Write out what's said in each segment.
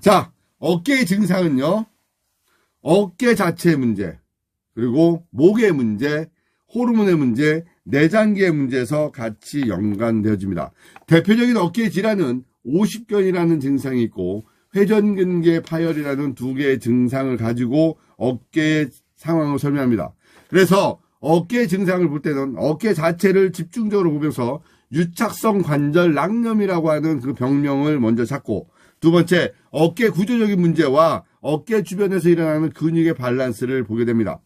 자, 어깨의 증상은요, 어깨 자체의 문제, 그리고 목의 문제, 호르몬의 문제, 내장기의 문제에서 같이 연관되어집니다. 대표적인 어깨 질환은 오십견이라는 증상이 있고 회전근개 파열이라는 두 개의 증상을 가지고 어깨의 상황을 설명합니다. 그래서 어깨 증상을 볼 때는 어깨 자체를 집중적으로 보면서 유착성 관절 낭염이라고 하는 그 병명을 먼저 찾고, 두 번째, 어깨 구조적인 문제와 어깨 주변에서 일어나는 근육의 밸런스를 보게 됩니다.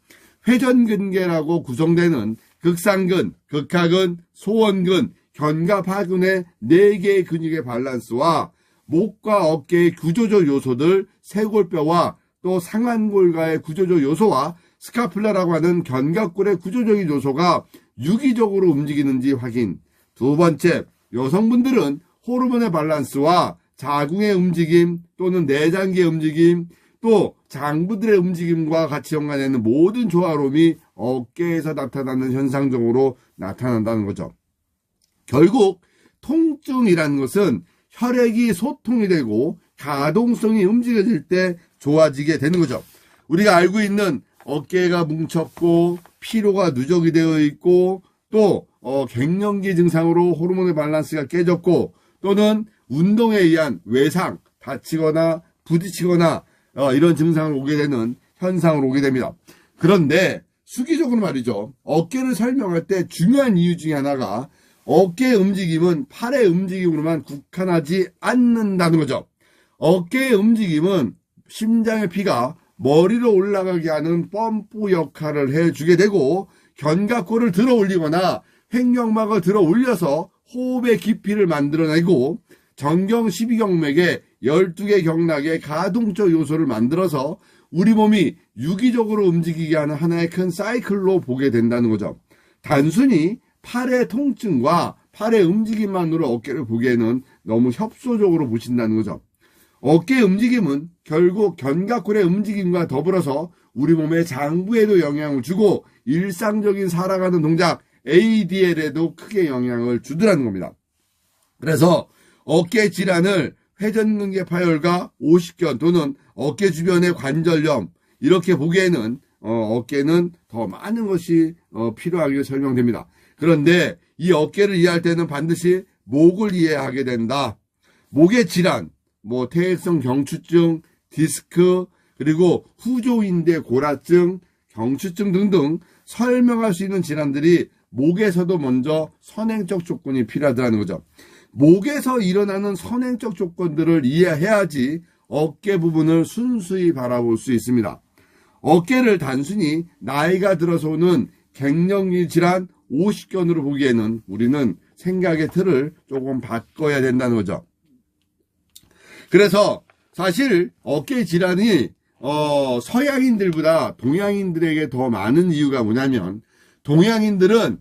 회전근개라고 구성되는 극상근, 극하근, 소원근, 견갑하근의 4개의 근육의 밸런스와 목과 어깨의 구조적 요소들, 쇄골뼈와 또 상완골과의 구조적 요소와 스카플라라고 하는 견갑골의 구조적인 요소가 유기적으로 움직이는지 확인. 두 번째, 여성분들은 호르몬의 밸런스와 자궁의 움직임 또는 내장기의 움직임 또 장부들의 움직임과 같이 연관되는 모든 조화로움이 어깨에서 나타나는 현상적으로 나타난다는 거죠. 결국 통증이라는 것은 혈액이 소통이 되고 가동성이 움직여질 때 좋아지게 되는 거죠. 우리가 알고 있는 어깨가 뭉쳤고 피로가 누적이 되어 있고 또 갱년기 증상으로 호르몬의 밸런스가 깨졌고 또는 운동에 의한 외상, 다치거나 부딪히거나 이런 증상을 오게 되는 현상을 오게 됩니다. 그런데 수기적으로 말이죠. 어깨를 설명할 때 중요한 이유 중에 하나가 어깨의 움직임은 팔의 움직임으로만 국한하지 않는다는 거죠. 어깨의 움직임은 심장의 피가 머리로 올라가게 하는 펌프 역할을 해주게 되고 견갑골을 들어 올리거나 횡격막을 들어 올려서 호흡의 깊이를 만들어내고 정경 12경맥의 12개 경락의 가동적 요소를 만들어서 우리 몸이 유기적으로 움직이게 하는 하나의 큰 사이클로 보게 된다는 거죠. 단순히 팔의 통증과 팔의 움직임만으로 어깨를 보기에는 너무 협소적으로 보신다는 거죠. 어깨의 움직임은 결국 견갑골의 움직임과 더불어서 우리 몸의 장부에도 영향을 주고 일상적인 살아가는 동작 ADL에도 크게 영향을 주더라는 겁니다. 그래서 어깨 질환을 회전근개 파열과 오십견 또는 어깨 주변의 관절염 이렇게 보기에는 어깨는 더 많은 것이 필요하게 설명됩니다. 그런데 이 어깨를 이해할 때는 반드시 목을 이해하게 된다. 목의 질환, 퇴행성 경추증, 디스크, 그리고 후조인대 골화증, 경추증 등등 설명할 수 있는 질환들이 목에서도 먼저 선행적 조건이 필요하다는 거죠. 목에서 일어나는 선행적 조건들을 이해해야지 어깨 부분을 순수히 바라볼 수 있습니다. 어깨를 단순히 나이가 들어서 오는 갱년기 질환, 오십견으로 보기에는 우리는 생각의 틀을 조금 바꿔야 된다는 거죠. 그래서 사실 어깨 질환이 서양인들보다 동양인들에게 더 많은 이유가 뭐냐면 동양인들은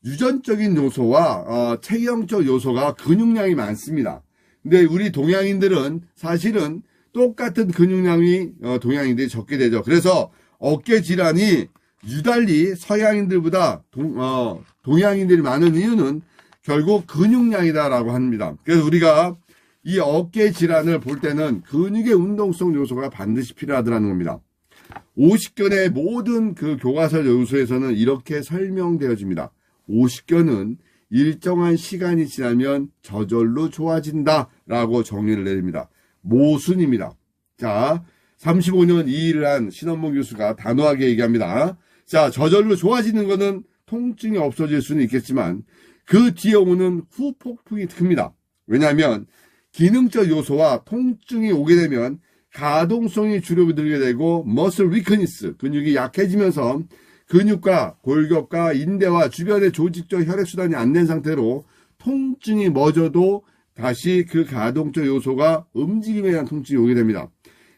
유전적인 요소와 체형적 요소가 근육량이 많습니다. 근데 우리 동양인들은 사실은 똑같은 근육량이 동양인들이 적게 되죠. 그래서 어깨 질환이 유달리 서양인들보다 동양인들이 많은 이유는 결국 근육량이다라고 합니다. 그래서 우리가 이 어깨 질환을 볼 때는 근육의 운동성 요소가 반드시 필요하다는 겁니다. 오십견의 모든 그 교과서 요소에서는 이렇게 설명되어집니다. 오십견은 일정한 시간이 지나면 저절로 좋아진다라고 정의를 내립니다. 모순입니다. 자, 35년 이 일을 한 신원봉 교수가 단호하게 얘기합니다. 자, 저절로 좋아지는 것은 통증이 없어질 수는 있겠지만 그 뒤에 오는 후폭풍이 큽니다. 왜냐하면 기능적 요소와 통증이 오게 되면 가동성이 줄어들게 되고 머슬 위크니스, 근육이 약해지면서 근육과 골격과 인대와 주변의 조직적 혈액순환이 안 된 상태로 통증이 멎어도 다시 그 가동적 요소가 움직임에 대한 통증이 오게 됩니다.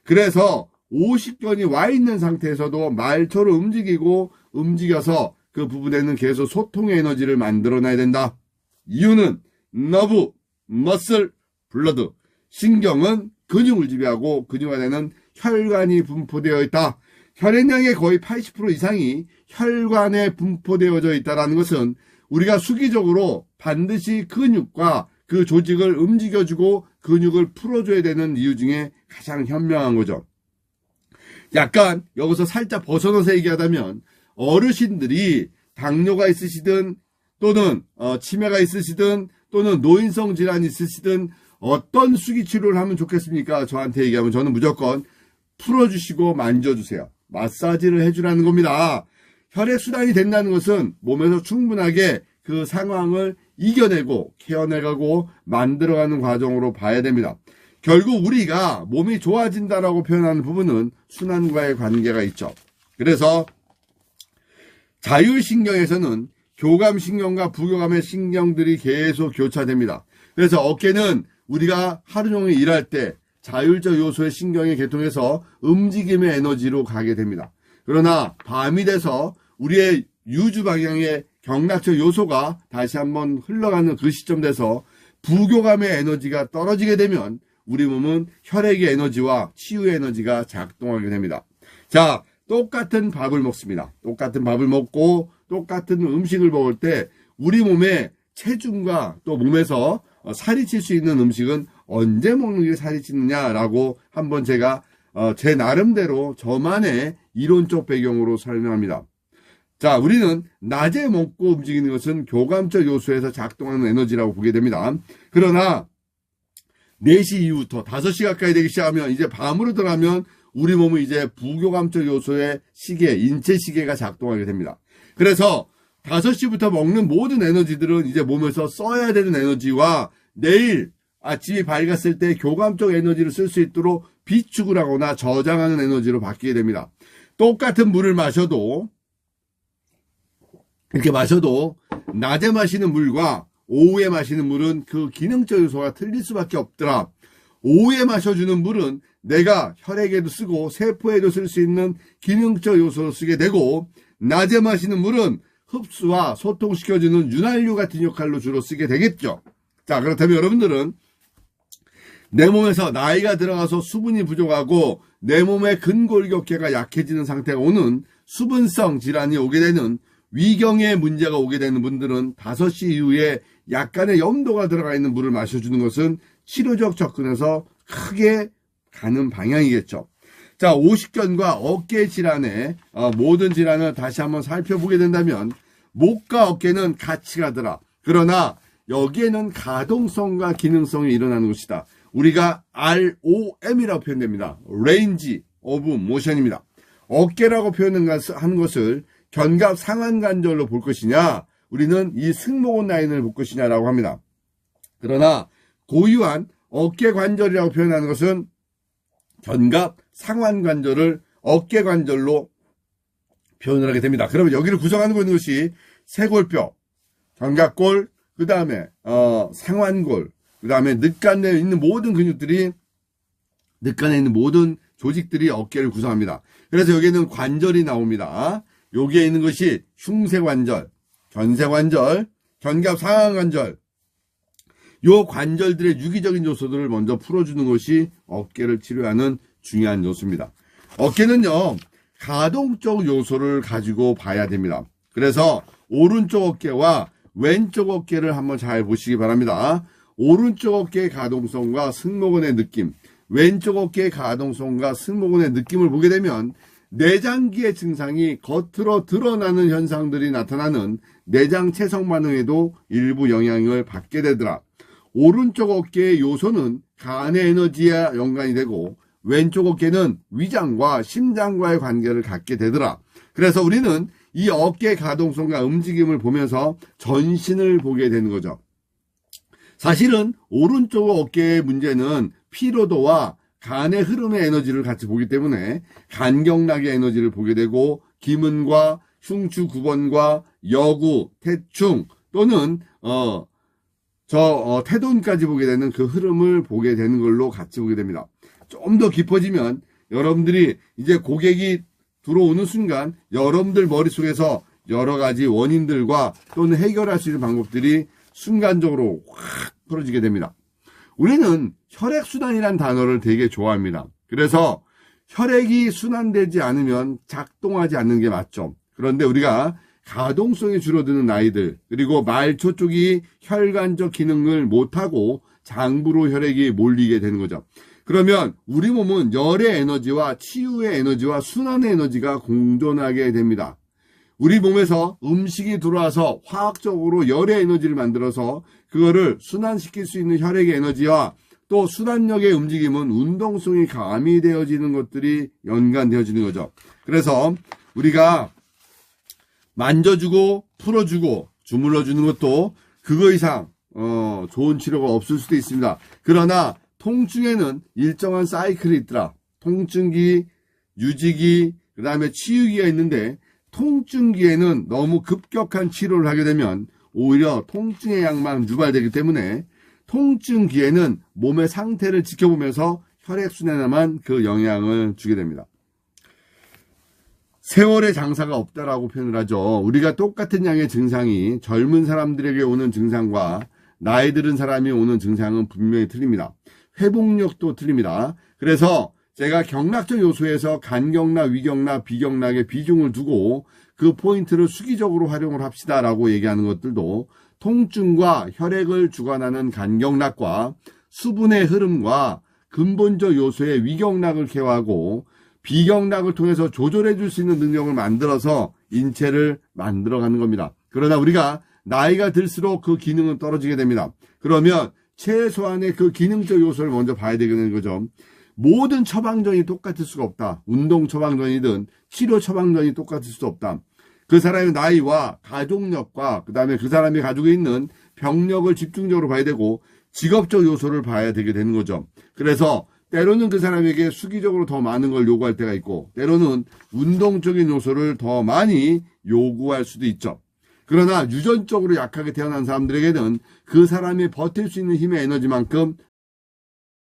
그래서 오십견이 와 있는 상태에서도 말처럼 움직여서 그 부분에는 계속 소통의 에너지를 만들어놔야 된다. 이유는 너브, 머슬, 블러드, 신경은 근육을 지배하고 근육 안에는 혈관이 분포되어 있다. 혈액량의 거의 80% 이상이 혈관에 분포되어져 있다는 것은 우리가 수기적으로 반드시 근육과 그 조직을 움직여주고 근육을 풀어줘야 되는 이유 중에 가장 현명한 거죠. 약간 여기서 살짝 벗어나서 얘기하자면 어르신들이 당뇨가 있으시든 또는 치매가 있으시든 또는 노인성 질환이 있으시든 어떤 수기 치료를 하면 좋겠습니까? 저한테 얘기하면 저는 무조건 풀어주시고 만져주세요. 마사지를 해주라는 겁니다. 혈액순환이 된다는 것은 몸에서 충분하게 그 상황을 이겨내고 케어내가고 만들어가는 과정으로 봐야 됩니다. 결국 우리가 몸이 좋아진다라고 표현하는 부분은 순환과의 관계가 있죠. 그래서 자율신경에서는 교감신경과 부교감의 신경들이 계속 교차됩니다. 그래서 어깨는 우리가 하루 종일 일할 때 자율적 요소의 신경이 개통해서 움직임의 에너지로 가게 됩니다. 그러나 밤이 돼서 우리의 유주 방향의 경락적 요소가 다시 한번 흘러가는 그 시점 돼서 부교감의 에너지가 떨어지게 되면 우리 몸은 혈액의 에너지와 치유의 에너지가 작동하게 됩니다. 자, 똑같은 밥을 먹습니다. 똑같은 밥을 먹고 똑같은 음식을 먹을 때 우리 몸의 체중과 또 몸에서 살이 찔 수 있는 음식은 언제 먹는 게 살이 찌느냐라고 한번 제가 제 나름대로 저만의 이론적 배경으로 설명합니다. 자, 우리는 낮에 먹고 움직이는 것은 교감적 요소에서 작동하는 에너지라고 보게 됩니다. 그러나 4시 이후부터 5시 가까이 되기 시작하면 이제 밤으로 들어가면 우리 몸은 이제 부교감적 요소의 시계, 인체 시계가 작동하게 됩니다. 그래서 5시부터 먹는 모든 에너지들은 이제 몸에서 써야 되는 에너지와 내일 아침이 밝았을 때 교감적 에너지를 쓸 수 있도록 비축을 하거나 저장하는 에너지로 바뀌게 됩니다. 똑같은 물을 마셔도 이렇게 마셔도 낮에 마시는 물과 오후에 마시는 물은 그 기능적 요소가 틀릴 수밖에 없더라. 오후에 마셔주는 물은 내가 혈액에도 쓰고 세포에도 쓸 수 있는 기능적 요소로 쓰게 되고 낮에 마시는 물은 흡수와 소통시켜주는 윤활유 같은 역할로 주로 쓰게 되겠죠. 자, 그렇다면 여러분들은 내 몸에서 나이가 들어가서 수분이 부족하고 내 몸의 근골격계가 약해지는 상태가 오는 수분성 질환이 오게 되는 위경의 문제가 오게 되는 분들은 5시 이후에 약간의 염도가 들어가 있는 물을 마셔주는 것은 치료적 접근에서 크게 가는 방향이겠죠. 자, 오십견과 어깨 질환의 모든 질환을 다시 한번 살펴보게 된다면 목과 어깨는 같이 가더라. 그러나 여기에는 가동성과 기능성이 일어나는 것이다. 우리가 ROM이라고 표현됩니다. Range of Motion입니다. 어깨라고 표현하는 것을 견갑 상완관절로 볼 것이냐, 우리는 이 승모근 라인을 볼 것이냐라고 합니다. 그러나 고유한 어깨 관절이라고 표현하는 것은 견갑 상완관절을 어깨 관절로 표현을 하게 됩니다. 그러면 여기를 구성하고 있는 것이 쇄골뼈, 견갑골, 그 다음에 상완골, 그 다음에 늑간에 있는 모든 근육들이, 늑간에 있는 모든 조직들이 어깨를 구성합니다. 그래서 여기에는 관절이 나옵니다. 여기에 있는 것이 흉쇄관절, 견쇄관절, 견갑 상완관절, 요 관절들의 유기적인 요소들을 먼저 풀어주는 것이 어깨를 치료하는 중요한 요소입니다. 어깨는요, 가동적 요소를 가지고 봐야 됩니다. 그래서 오른쪽 어깨와 왼쪽 어깨를 한번 잘 보시기 바랍니다. 오른쪽 어깨의 가동성과 승모근의 느낌, 왼쪽 어깨의 가동성과 승모근의 느낌을 보게 되면 내장기의 증상이 겉으로 드러나는 현상들이 나타나는 내장 체성 반응에도 일부 영향을 받게 되더라. 오른쪽 어깨의 요소는 간의 에너지와 연관이 되고 왼쪽 어깨는 위장과 심장과의 관계를 갖게 되더라. 그래서 우리는 이 어깨의 가동성과 움직임을 보면서 전신을 보게 되는 거죠. 사실은 오른쪽 어깨의 문제는 피로도와 간의 흐름의 에너지를 같이 보기 때문에 간경락의 에너지를 보게 되고 기문과 흉추 구번과 여구, 태충 또는 태돈까지 보게 되는 그 흐름을 보게 되는 걸로 같이 보게 됩니다. 좀 더 깊어지면 여러분들이 이제 고객이 들어오는 순간 여러분들 머릿속에서 여러 가지 원인들과 또는 해결할 수 있는 방법들이 순간적으로 확 풀어지게 됩니다. 우리는 혈액순환이라는 단어를 되게 좋아합니다. 그래서 혈액이 순환되지 않으면 작동하지 않는 게 맞죠. 그런데 우리가 가동성이 줄어드는 아이들, 그리고 말초 쪽이 혈관적 기능을 못하고 장부로 혈액이 몰리게 되는 거죠. 그러면 우리 몸은 열의 에너지와 치유의 에너지와 순환의 에너지가 공존하게 됩니다. 우리 몸에서 음식이 들어와서 화학적으로 열의 에너지를 만들어서 그거를 순환시킬 수 있는 혈액의 에너지와 또 순환력의 움직임은 운동성이 가미되어지는 것들이 연관되어지는 거죠. 그래서 우리가 만져주고 풀어주고 주물러주는 것도 그거 이상 좋은 치료가 없을 수도 있습니다. 그러나 통증에는 일정한 사이클이 있더라. 통증기, 유지기, 그 다음에 치유기가 있는데 통증기에는 너무 급격한 치료를 하게 되면 오히려 통증의 양만 유발되기 때문에 통증기에는 몸의 상태를 지켜보면서 혈액순환에만 그 영향을 주게 됩니다. 세월의 장사가 없다라고 표현을 하죠. 우리가 똑같은 양의 증상이 젊은 사람들에게 오는 증상과 나이 들은 사람이 오는 증상은 분명히 틀립니다. 회복력도 틀립니다. 그래서 제가 경락적 요소에서 간경락, 위경락, 비경락의 비중을 두고 그 포인트를 수기적으로 활용을 합시다라고 얘기하는 것들도 통증과 혈액을 주관하는 간경락과 수분의 흐름과 근본적 요소의 위경락을 케어하고 비경락을 통해서 조절해 줄 수 있는 능력을 만들어서 인체를 만들어가는 겁니다. 그러나 우리가 나이가 들수록 그 기능은 떨어지게 됩니다. 그러면 최소한의 그 기능적 요소를 먼저 봐야 되는 거죠. 모든 처방전이 똑같을 수가 없다. 운동 처방전이든 치료 처방전이 똑같을 수 없다. 그 사람의 나이와 가족력과 그 다음에 그 사람이 가지고 있는 병력을 집중적으로 봐야 되고 직업적 요소를 봐야 되게 되는 거죠. 그래서 때로는 그 사람에게 수기적으로 더 많은 걸 요구할 때가 있고 때로는 운동적인 요소를 더 많이 요구할 수도 있죠. 그러나 유전적으로 약하게 태어난 사람들에게는 그 사람이 버틸 수 있는 힘의 에너지만큼